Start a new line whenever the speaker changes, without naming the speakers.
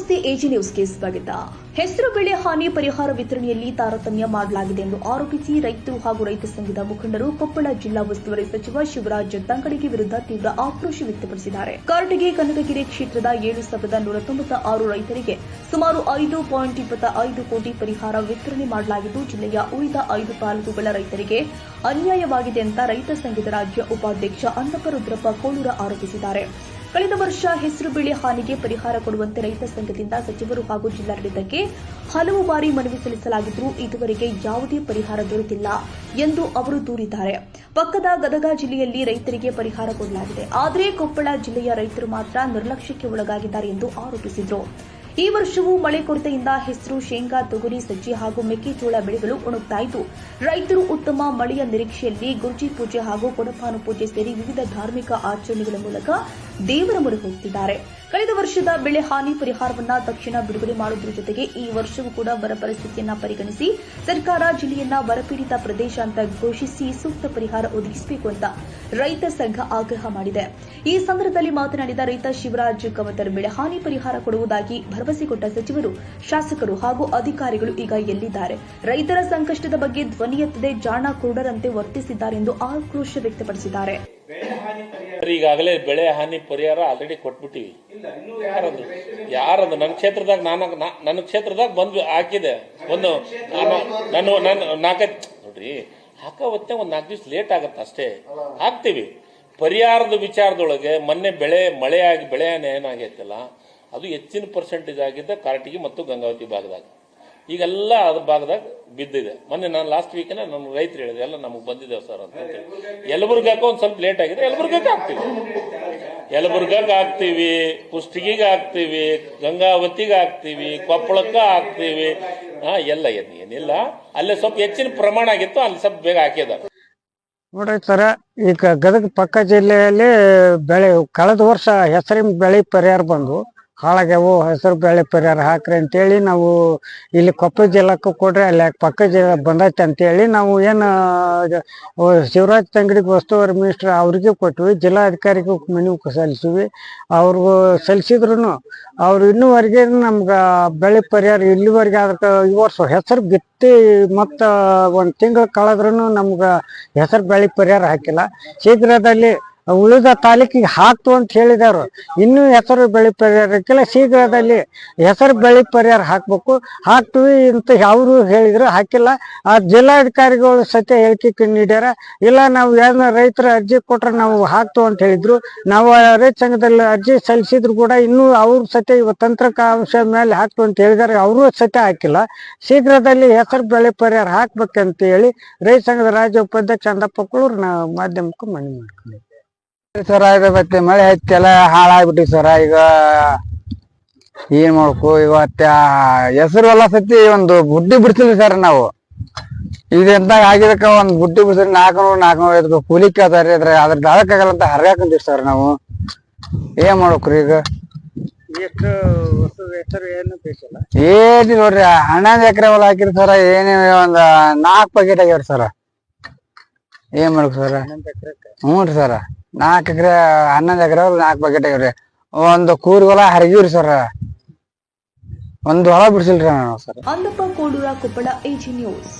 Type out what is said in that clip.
ನಮಸ್ತೆ ಎಜಿ ನ್ಯೂಸ್ಗೆ ಸ್ವಾಗತ. ಹೆಸರು ಬೆಳೆ ಹಾನಿ ಪರಿಹಾರ ವಿತರಣೆಯಲ್ಲಿ ತಾರತಮ್ಯ ಮಾಡಲಾಗಿದೆ ಎಂದು ಆರೋಪಿಸಿ ರೈತರು ಹಾಗೂ ರೈತ ಸಂಘದ ಮುಖಂಡರು ಕೊಪ್ಪಳ ಜಿಲ್ಲಾ ಉಸ್ತುವಾರಿ ಸಚಿವ ಶಿವರಾಜ್ ತಂಗಡಗಿ ವಿರುದ್ಧ ತೀವ್ರ ಆಕ್ರೋಶ ವ್ಯಕ್ತಪಡಿಸಿದ್ದಾರೆ. ಕಾರಟಗಿ ಕನಕಗಿರಿ ಕ್ಷೇತ್ರದ 7,196 ರೈತರಿಗೆ ಸುಮಾರು 5.25 ಕೋಟಿ ಪರಿಹಾರ ವಿತರಣೆ ಮಾಡಲಾಗಿದ್ದು, ಜಿಲ್ಲೆಯ ಉಳಿದ 5 ತಾಲೂಕುಗಳ ರೈತರಿಗೆ ಅನ್ಯಾಯವಾಗಿದೆ ಅಂತ ರೈತ ಸಂಘದ ರಾಜ್ಯ ಉಪಾಧ್ಯಕ್ಷ ಅನ್ನಪ್ಪ ರುದ್ರಪ್ಪ ಕೋಳೂರ ಆರೋಪಿಸಿದ್ದಾರೆ. ಕಳೆದ ವರ್ಷ ಹೆಸರು ಬೆಳೆ ಹಾನಿಗೆ ಪರಿಹಾರ ಕೊಡುವಂತೆ ರೈತ ಸಂಘದಿಂದ ಸಚಿವರು ಹಾಗೂ ಜಿಲ್ಲಾಡಳಿತಕ್ಕೆ ಹಲವು ಬಾರಿ ಮನವಿ ಸಲ್ಲಿಸಲಾಗಿದ್ದರೂ ಇದುವರೆಗೆ ಯಾವುದೇ ಪರಿಹಾರ ದೊರೆತಿಲ್ಲ ಎಂದು ಅವರು ದೂರಿದ್ದಾರೆ. ಪಕ್ಕದ ಗದಗ ಜಿಲ್ಲೆಯಲ್ಲಿ ರೈತರಿಗೆ ಪರಿಹಾರ ಕೊಡಲಾಗಿದೆ, ಆದರೆ ಕೊಪ್ಪಳ ಜಿಲ್ಲೆಯ ರೈತರು ಮಾತ್ರ ನಿರ್ಲಕ್ಷ್ಯಕ್ಕೆ ಒಳಗಾಗಿದ್ದಾರೆ ಎಂದು ಆರೋಪಿಸಿದರು. ಈ ವರ್ಷವೂ ಮಳೆ ಕೊರತೆಯಿಂದ ಹೆಸರು, ಶೇಂಗಾ, ತೊಗರಿ, ಸಜ್ಜೆ ಹಾಗೂ ಮೆಕ್ಕೆಜೋಳ ಬೆಳೆಗಳು ಒಣಗುತ್ತಾ ಇದ್ದು, ರೈತರು ಉತ್ತಮ ಮಳೆಯ ನಿರೀಕ್ಷೆಯಲ್ಲಿ ಗುರ್ಜಿ ಪೂಜೆ ಹಾಗೂ ಕೊಡಪಾನು ಪೂಜೆ ಸೇರಿ ವಿವಿಧ ಧಾರ್ಮಿಕ ಆಚರಣೆಗಳ ಮೂಲಕ ದೇವರ ಮೊರೆ ಹೋಗುತ್ತಿದ್ದಾರೆ. ಕಳೆದ ವರ್ಷದ ಬೆಳೆ ಹಾನಿ ಪರಿಹಾರವನ್ನ ತಕ್ಷಣ ಬಿಡುಗಡೆ ಮಾಡುವುದರ ಜೊತೆಗೆ ಈ ವರ್ಷವೂ ಕೂಡ ಬರ ಪರಿಸ್ಥಿತಿಯನ್ನ ಪರಿಗಣಿಸಿ ಸರ್ಕಾರ ಜಿಲ್ಲೆಯನ್ನ ಬರಪೀಡಿತ ಪ್ರದೇಶ ಅಂತ ಘೋಷಿಸಿ ಸೂಕ್ತ ಪರಿಹಾರ ಒದಗಿಸಬೇಕು ಅಂತ ರೈತ ಸಂಘ ಆಗ್ರಹ ಮಾಡಿದೆ. ಈ ಸಂದರ್ಭದಲ್ಲಿ ಮಾತನಾಡಿದ ರೈತ ಶಿವರಾಜ್ ಕಮತರ್, ಬೆಳೆ ಹಾನಿ ಪರಿಹಾರ ಕೊಡುವುದಾಗಿ ಭರವಸೆ ಕೊಟ್ಟ ಸಚಿವರು, ಶಾಸಕರು ಹಾಗೂ ಅಧಿಕಾರಿಗಳು ಈಗ ಎಲ್ಲಿದ್ದಾರೆ? ರೈತರ ಸಂಕಷ್ಟದ ಬಗ್ಗೆ ಧ್ವನಿ ಎತ್ತದೆ ಜಾಣ ಕುರುಡರಂತೆ ವರ್ತಿಸಿದ್ದಾರೆ ಎಂದು ಆಕ್ರೋಶ ವ್ಯಕ್ತಪಡಿಸಿದ್ದಾರೆ.
ಈಗಾಗಲೇ ಬೆಳೆ ಹಾನಿ ಪರಿಹಾರ ಆಲ್ರೆಡಿ ಕೊಟ್ಬಿಟ್ಟಿವಿ. ಯಾರದು ನನ್ನ ಕ್ಷೇತ್ರದಾಗ ನನ್ನ ಕ್ಷೇತ್ರದಾಗ ಬಂದು ಹಾಕಿದೆ. ಒಂದು ನಾಲ್ಕೈದು ನೋಡ್ರಿ, ಹಾಕೋ ಹೊತ್ತೆ ಒಂದು 4 ದಿವಸ ಲೇಟ್ ಆಗತ್ತೆ ಅಷ್ಟೇ, ಹಾಕ್ತಿವಿ. ಪರಿಹಾರದ ವಿಚಾರದೊಳಗೆ ಮೊನ್ನೆ ಬೆಳೆ ಏನಾಗೈತಲ್ಲ, ಅದು ಹೆಚ್ಚಿನ ಪರ್ಸೆಂಟೇಜ್ ಆಗಿದ್ದ ಕಾರಟಗಿ ಮತ್ತು ಗಂಗಾವತಿ ಭಾಗದಾಗ. ಈಗೆಲ್ಲ ಅದ್ರ ಭಾಗದಾಗ ಬಿದ್ದಿದೆ. ಮೊನ್ನೆ ನಾನು ಲಾಸ್ಟ್ ವೀಕ್ನ ನಮ್ಮ ರೈತರು ಹೇಳಿದೆ, ಎಲ್ಲ ನಮಗೆ ಬಂದಿದ್ದೇವೆ ಸರ್ ಅಂತ ಹೇಳಿ. ಯಲಬುರ್ಗಾಕ ಒಂದು ಸ್ವಲ್ಪ ಲೇಟ್ ಆಗಿದೆ, ಯಲಬುರ್ಗಾಕ ಹಾಕ್ತೀವಿ, ಕುಷ್ಟಗಿಗೆ ಹಾಕ್ತೀವಿ, ಗಂಗಾವತಿಗೆ ಹಾಕ್ತೀವಿ, ಕೊಪ್ಪಳಕ್ಕ ಹಾಕ್ತೀವಿ. ಎಲ್ಲ ಏನಿಲ್ಲ, ಅಲ್ಲೇ ಸ್ವಲ್ಪ ಹೆಚ್ಚಿನ ಪ್ರಮಾಣ ಆಗಿತ್ತು, ಅಲ್ಲಿ ಸ್ವಲ್ಪ ಬೇಗ ಹಾಕಿದ್ದಾರೆ.
ನೋಡ್ರಿ ಸರ, ಈಗ ಗದಗ ಪಕ್ಕ ಜಿಲ್ಲೆಯಲ್ಲಿ ಕಳೆದ ವರ್ಷ ಹೆಸರಿನ ಬೆಳೆ ಪರಿಹಾರ ಬಂದು ಹಾಳಾಗ್ಯಾವು, ಹೆಸರು ಬೆಳೆ ಪರಿಹಾರ ಹಾಕ್ರಿ ಅಂತೇಳಿ ನಾವು ಇಲ್ಲಿ ಕೊಪ್ಪಳ ಜಿಲ್ಲಾಕ್ಕೂ ಕೊಡ್ರಿ, ಅಲ್ಲಿ ಪಕ್ಕ ಜಿಲ್ಲೆ ಬಂದೈತೆ ಅಂತೇಳಿ ನಾವು ಏನು ಶಿವರಾಜ್ ತಂಗಡಿಗೆ ಉಸ್ತುವಾರಿ ಮಿನಿಸ್ಟರ್ ಅವ್ರಿಗೆ ಕೊಟ್ವಿ, ಜಿಲ್ಲಾಧಿಕಾರಿಗೂ ಮನವಿ ಸಲ್ಲಿಸಿವಿ. ಅವ್ರಿಗೂ ಸಲ್ಲಿಸಿದ್ರು ಅವ್ರು ಇನ್ನೂವರೆಗೆ ನಮ್ಗೆ ಬೆಳೆ ಪರಿಹಾರ ಇಲ್ಲಿವರೆಗೆ ಅದಕ್ಕೆ ಈ ವರ್ಷ ಹೆಸರು ಬಿತ್ತಿ ಮತ್ತು 1 ತಿಂಗಳು ಕಳೆದ್ರೂ ನಮ್ಗೆ ಹೆಸರು ಬೆಳೆ ಪರಿಹಾರ ಹಾಕಿಲ್ಲ. ಶೀಘ್ರದಲ್ಲಿ ಉಳಿದ ತಾಲೂಕಿಗೆ ಹಾಕ್ತು ಅಂತ ಹೇಳಿದಾರು, ಇನ್ನೂ ಹೆಸರು ಬೆಳೆ ಪರಿಹಾರ ಹಾಕಿಲ್ಲ. ಶೀಘ್ರದಲ್ಲಿ ಹೆಸರು ಬೆಳೆ ಪರಿಹಾರ ಹಾಕ್ತೀವಿ ಅಂತ ಅವರು ಹೇಳಿದ್ರು, ಹಾಕಿಲ್ಲ. ಆ ಜಿಲ್ಲಾಧಿಕಾರಿಗಳು ಸತ್ಯ ಹೇಳಿಕೆ ನೀಡ್ಯಾರ. ಇಲ್ಲ, ನಾವು ಏನೋ ರೈತರ ಅರ್ಜಿ ಕೊಟ್ರೆ ನಾವು ಹಾಕ್ತು ಅಂತ ಹೇಳಿದ್ರು. ನಾವು ರೈತ ಸಂಘದಲ್ಲಿ ಅರ್ಜಿ ಸಲ್ಲಿಸಿದ್ರು ಕೂಡ ಇನ್ನೂ ಅವ್ರ ಸತ್ಯ ತಂತ್ರಿಕಾಂಶ ಮೇಲೆ ಹಾಕ್ತು ಅಂತ ಹೇಳಿದಾರೆ, ಅವರು ಸತ್ಯ ಹಾಕಿಲ್ಲ. ಶೀಘ್ರದಲ್ಲಿ ಹೆಸರು ಬೆಳೆ ಪರಿಹಾರ ಹಾಕ್ಬೇಕಂತ ಹೇಳಿ ರೈತ ಸಂಘದ ರಾಜ್ಯ ಉಪಾಧ್ಯಕ್ಷ ಅನ್ನಪ್ಪ ಕೋಳೂರು ನಾವು ಮಾಧ್ಯಮಕ್ಕೂ ಮನವಿ ಮಾಡ್ಕೊಂಡಿದ್ವಿ.
ಸರ, ಇದು ಮತ್ತೆ ಮಳೆ ಹಚ್ಚೆಲ್ಲ ಹಾಳಾಗ್ಬಿಟ್ಟಿ ಸರ. ಈಗ ಏನ್ ಮಾಡ್ಬೇಕು, ಇವತ್ತ ಹೆಸರು ಎಲ್ಲ ಸತಿ ಒಂದು ಬುಡ್ಡಿ ಬಿಡ್ತಿದ್ವಿ ಸರ್ ನಾವು. ಇದೆಂತ ಆಗಿದಕ್ಕ ಒಂದ್ ಬುಡ್ಡಿ ಬಿಡ್ಸಿದ್ರೆ 400-450 ಕೂಲಿ ಕೇಳ್ತಾರ್ರಿ. ಅದ್ರ ದಾಳಕ್ಕಾಗಲ್ಲ ಅಂತ ಹರ್ಯಾಕಂತೀವಿ ಸರ್ ನಾವು. ಏನ್ ಮಾಡ್ಬೇಕ್ರಿ ಈಗ?
ಎಷ್ಟು ಹೆಸರು ಏನು ಬೇಕಿಲ್ಲ,
ಏನಿ ನೋಡ್ರಿ, 11 ಎಕರೆ ಹೊಲ ಹಾಕಿರಿ ಸರ. ಏನೇ ಒಂದ್ 4 ಪ್ಯಾಕೆಟ್ ಆಗ್ಯಾವ್ರಿ ಸರ. ಏನ್ ಮಾಡ್ಬೇಕು ಸರ? ಹ್ಞೂ ರೀ ಸರ, 4 ಎಕರೆ 11 ಎಕರೆ 4 ಪ್ಯಾಕೆಟ್ ಆಗ್ಯಾವ್ರಿ. ಒಂದು ಕೂರಿ ಹೊಲ ಹರಗಿವ್ರಿ ಸರ, ಒಂದು ಹೊಲ ಬಿಡ್ಸಿಲ್ರಿ ನಾವು ಸರ್.
ಅನ್ನಪ್ಪ ಕೋಳೂರ, ಕೊಪ್ಪಳ, ಎಜಿ ನ್ಯೂಸ್.